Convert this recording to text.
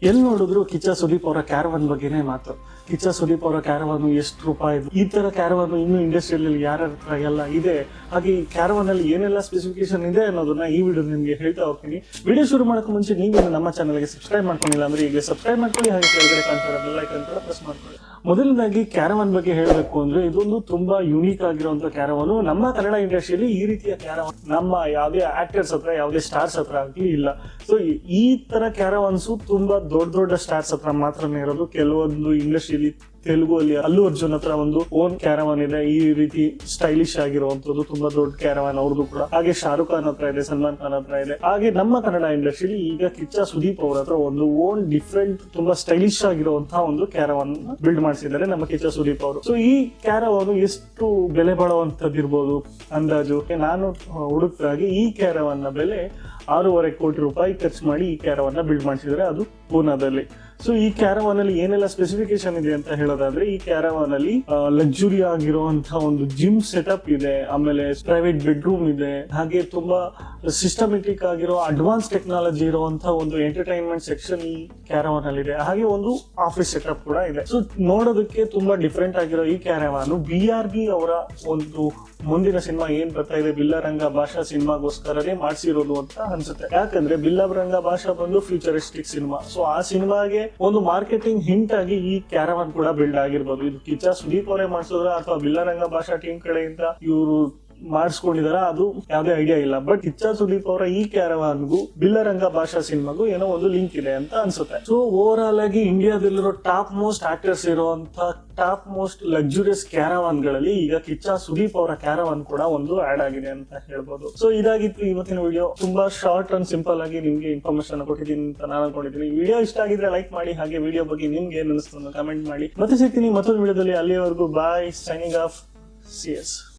ಎಲ್ಲಿ ನೋಡಿದ್ರು ಕಿಚ್ಚ ಸುದೀಪ್ ಅವರ ಕ್ಯಾರವನ್ ಬಗ್ಗೆನೇ ಮಾತು. ಕಿಚ್ಚ ಸುದೀಪ್ ಅವರ ಕ್ಯಾರವನ್ ಎಷ್ಟು ರೂಪಾಯಿ, ಈ ತರ ಕ್ಯಾರವನ್ ಇನ್ನು ಇಂಡಸ್ಟ್ರಿಯಲ್ಲಿ ಯಾರ ಹತ್ರ ಎಲ್ಲ ಇದೆ, ಹಾಗೆ ಈ ಕ್ಯಾರವನ್ ಅಲ್ಲಿ ಏನೆಲ್ಲ ಸ್ಪೆಸಿಫಿಕೇಶನ್ ಇದೆ ಅನ್ನೋದನ್ನ ಈ ವಿಡಿಯೋ ನಿಮ್ಗೆ ಹೇಳ್ತಾ ಹೋಗ್ತೀನಿ. ವಿಡಿಯೋ ಶುರು ಮಾಡೋಕೆ ಮುಂಚೆ ನೀವು ನಮ್ಮ ಚಾನಲ್ಗೆ ಸಬ್ಸ್ಕ್ರೈಬ್ ಮಾಡ್ಕೊಂಡಿಲ್ಲ ಅಂದ್ರೆ ಈಗ ಸಬ್ಸ್ಕ್ರೈಬ್ ಮಾಡ್ಕೊಳ್ಳಿ, ಹಾಗೆ ಕೆಳಗಡೆ ಕಾಣ್ತಿರೋ ಬೆಲ್ ಐಕಾನ್ ಕೂಡ ಪ್ರೆಸ್ ಮಾಡ್ಕೊಳ್ಳಿ. ಮೊದಲನೇದಾಗಿ ಕ್ಯಾರವನ್ ಬಗ್ಗೆ ಹೇಳಬೇಕು ಅಂದ್ರೆ ಇದೊಂದು ತುಂಬಾ ಯುನೀಕ್ ಆಗಿರುವಂತ ಕ್ಯಾರವನ್. ನಮ್ಮ ಕನ್ನಡ ಇಂಡಸ್ಟ್ರಿಯಲ್ಲಿ ಈ ರೀತಿಯ ಕ್ಯಾರವನ್ ನಮ್ಮ ಯಾವುದೇ ಆಕ್ಟರ್ಸ್ ಹತ್ರ, ಯಾವುದೇ ಸ್ಟಾರ್ಸ್ ಹತ್ರ ಆಗ್ಲಿ ಇಲ್ಲ. ಸೊ ಈ ತರ ಕ್ಯಾರವನ್ಸ್ ತುಂಬಾ ದೊಡ್ಡ ಸ್ಟಾರ್ಸ್ ಹತ್ರ ಮಾತ್ರನೇ ಇರೋದು. ಕೆಲವೊಂದು ಇಂಡಸ್ಟ್ರಿಯಲ್ಲಿ ತೆಲುಗು ಅಲ್ಲಿ ಅಲ್ಲು ಅರ್ಜುನ್ ಹತ್ರ ಒಂದು ಓನ್ ಕ್ಯಾರವನ್ ಇದೆ, ಈ ರೀತಿ ಸ್ಟೈಲಿಶ್ ಆಗಿರುವಂತದ್ದು ತುಂಬಾ ದೊಡ್ಡ ಕ್ಯಾರವನ್ ಅವ್ರದ್ದು ಕೂಡ. ಹಾಗೆ ಶಾರುಖ್ ಖಾನ್ ಹತ್ರ ಇದೆ, ಸಲ್ಮಾನ್ ಖಾನ್ ಹತ್ರ ಇದೆ. ಹಾಗೆ ನಮ್ಮ ಕನ್ನಡ ಇಂಡಸ್ಟ್ರಿಯಲ್ಲಿ ಈಗ ಕಿಚ್ಚ ಸುದೀಪ್ ಅವ್ರ ಹತ್ರ ಒಂದು ಓನ್ ಡಿಫ್ರೆಂಟ್ ತುಂಬಾ ಸ್ಟೈಲಿಶ್ ಆಗಿರುವಂತಹ ಒಂದು ಕ್ಯಾರವನ್ ಬಿಲ್ಡ್ ಮಾಡಿಸಿದ್ದಾರೆ ನಮ್ಮ ಕಿಚ್ಚ ಸುದೀಪ್ ಅವರು. ಸೊ ಈ ಕ್ಯಾರವನ್ ಎಷ್ಟು ಬೆಲೆ ಬಾಳುವಂತದ್ದು ಇರ್ಬೋದು ಅಂದಾಜು ನಾನು ಹುಡುಕ್ತಾಗಿ ಈ ಕ್ಯಾರವನ್ ನ ಬೆಲೆ 6.5 ಕೋಟಿ ರೂಪಾಯಿ ಖರ್ಚು ಮಾಡಿ ಈ ಕ್ಯಾರವನ್ನ ಬಿಲ್ಡ್ ಮಾಡಿಸಿದ್ರೆ, ಅದು ಪೂನಾದಲ್ಲಿ. ಸೊ ಈ ಕ್ಯಾರವನ್ ಅಲ್ಲಿ ಏನೆಲ್ಲ ಸ್ಪೆಸಿಫಿಕೇಶನ್ ಇದೆ ಅಂತ ಹೇಳೋದಾದ್ರೆ, ಈ ಕ್ಯಾರವನ್ ಅಲ್ಲಿ ಲಕ್ಸುರಿ ಆಗಿರುವಂತಹ ಒಂದು ಜಿಮ್ ಸೆಟಪ್ ಇದೆ, ಆಮೇಲೆ ಪ್ರೈವೇಟ್ ಬೆಡ್ರೂಮ್ ಇದೆ, ಹಾಗೆ ತುಂಬಾ ಸಿಸ್ಟಮೆಟಿಕ್ ಆಗಿರೋ ಅಡ್ವಾನ್ಸ್ ಟೆಕ್ನಾಲಜಿ ಇರುವಂತಹ ಒಂದು ಎಂಟರ್ಟೈನ್ಮೆಂಟ್ ಸೆಕ್ಷನ್ ಈ ಕ್ಯಾರವನ್ ಅಲ್ಲಿ ಇದೆ. ಹಾಗೆ ಒಂದು ಆಫೀಸ್ ಸೆಟಪ್ ಕೂಡ ಇದೆ. ಸೊ ನೋಡೋದಕ್ಕೆ ತುಂಬಾ ಡಿಫ್ರೆಂಟ್ ಆಗಿರೋ ಈ ಕ್ಯಾರವನ್ BRB ಅವರ ಒಂದು ಮುಂದಿನ ಸಿನಿಮಾ ಏನ್ ಬರ್ತಾ ಇದೆ, ಬಿಲ್ಲರಂಗ ಭಾಷಾ ಸಿನಿಮಾಗೋಸ್ಕರನೇ ಮಾಡಿಸಿರೋದು ಅಂತ ಅನ್ಸುತ್ತೆ. ಯಾಕಂದ್ರೆ ಬಿಲ್ಲರಂಗ ಭಾಷಾ ಬಂದು ಫ್ಯೂಚರಿಸ್ಟಿಕ್ ಸಿನಿಮಾ. ಸೊ ಆ ಸಿನಿಮಾಗೆ ಒಂದು ಮಾರ್ಕೆಟಿಂಗ್ ಹಿಂಟ್ ಆಗಿ ಈ ಕ್ಯಾರವನ್ ಕೂಡ ಬಿಲ್ಡ್ ಆಗಿರ್ಬೋದು. ಇದು ಕಿಚ್ಚ ಸುದೀಪ್ ಅವರೇ ಮಾಡಿಸಿದ್ರ ಅಥವಾ ಬಿಲ್ಲರಂಗ ಭಾಷಾ ಟೀಮ್ ಕಡೆಯಿಂದ ಇವರು ಮಾಡಿಸ್ಕೊಂಡಿದಾರ, ಅದು ಯಾವ್ದೇ ಐಡಿಯಾ ಇಲ್ಲ. ಬಟ್ ಕಿಚ್ಚ ಸುದೀಪ್ ಅವರ ಈ ಕ್ಯಾರವಾನ್ಗೂ ಬಿಲ್ಲರಂಗ ಭಾಷಾ ಸಿನಿಮಾಗೂ ಏನೋ ಒಂದು ಲಿಂಕ್ ಇದೆ ಅಂತ ಅನ್ಸುತ್ತೆ. ಸೊ ಓವರ್ ಆಲ್ ಆಗಿ ಇಂಡಿಯಾದಲ್ಲಿರೋ ಟಾಪ್ ಮೋಸ್ಟ್ ಆಕ್ಟರ್ಸ್ ಇರುವಂತ ಟಾಪ್ ಮೋಸ್ಟ್ ಲಕ್ಸುರಿಯಸ್ ಕ್ಯಾರವಾನ್ ಗಳಲ್ಲಿ ಈಗ ಕಿಚ್ಚ ಸುದೀಪ್ ಅವರ ಕ್ಯಾರವಾನ್ ಕೂಡ ಒಂದು ಆಡ್ ಆಗಿದೆ ಅಂತ ಹೇಳ್ಬೋದು. ಸೊ ಇದಾಗಿತ್ತು ಇವತ್ತಿನ ವಿಡಿಯೋ. ತುಂಬಾ ಶಾರ್ಟ್ ಅಂಡ್ ಸಿಂಪಲ್ ಆಗಿ ನಿಮ್ಗೆ ಇನ್ಫಾರ್ಮೇಶನ್ ಕೊಟ್ಟಿದ್ದೀನಿ ಅಂತ ನಾನು ಅನ್ಕೊಂಡಿದ್ದೀನಿ. ವಿಡಿಯೋ ಇಷ್ಟ ಆಗಿದ್ರೆ ಲೈಕ್ ಮಾಡಿ, ಹಾಗೆ ವಿಡಿಯೋ ಬಗ್ಗೆ ನಿಮ್ಗೆ ಏನ್ ಅನಿಸ್ತು ಕಮೆಂಟ್ ಮಾಡಿ. ಮತ್ತೆ ಸಿಗ್ತೀನಿ ಮತ್ತೊಂದು ವಿಡಿಯೋದಲ್ಲಿ. ಅಲ್ಲಿವರೆಗೂ ಬಾಯ್, ಸೈನಿಂಗ್ ಆಫ್, CS.